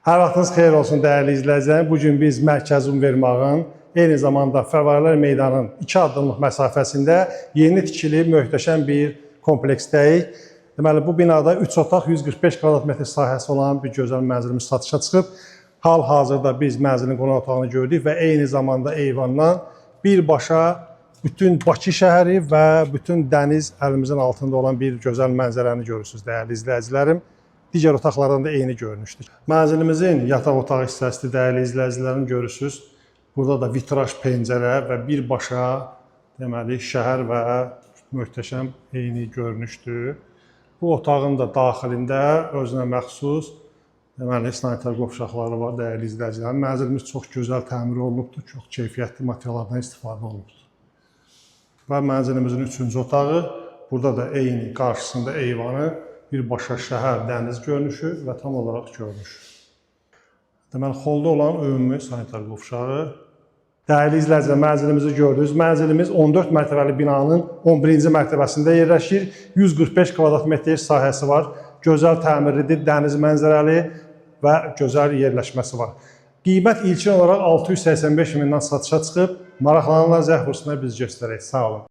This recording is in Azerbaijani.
Hər vaxtınız xeyir olsun dəyərli izləyicilərim. Bugün biz Mərkəzi Univermağın, eyni zamanda Fəvvarələr Meydanının 2 addımlıq məsafəsində yeni tikili möhtəşəm bir kompleksdəyik. Deməli, bu binada 3 otaq, 145 kvadrat metr sahəsi olan bir gözəl mənzilimiz satışa çıxıb. Hal-hazırda biz mənzilin qonaq otağını gördük və eyni zamanda eyvandan birbaşa bütün Bakı şəhəri və bütün dəniz əlimizin altında olan bir gözəl mənzərəni görürsünüz dəyərli izləyicilərim. Digər otaqlardan da eyni görünüşdür. Mənzilimizin yataq otağı hissəsidir dəyərli izləyicilərim, görürsünüz. Burada da vitraj pəncərə və birbaşa deməli şəhər və möhtəşəm eyni görünüşdür. Bu otağın da daxilində özünə məxsus deməli sanitar qovşaqları var dəyərli izləyicilərim. Mənzilimiz çox gözəl təmir olunubdur, çox keyfiyyətli materiallardan istifadə olunubdur. Və mənzilimizin 3-cü otağı, burada da eyni qarşısında eyvanı, birbaşa şəhər, dəniz görünüşü və tam olaraq görünüş. Deməli, xolda olan ümumi sanitar qovşağı. Dəyərli izləyicilər, mənzilimizi gördünüz. Mənzilimiz 14 mərtəbəli binanın 11-ci mərtəbəsində yerləşir. 145 kvadrat metr sahəsi var. Gözəl təmirlidir, dəniz mənzərəli və gözəl yerləşməsi var. Qiymət ilkin olaraq 685 mindən satışa çıxıb. Maraqlananlar zəng vursunlar, biz göstərək. Sağ olun.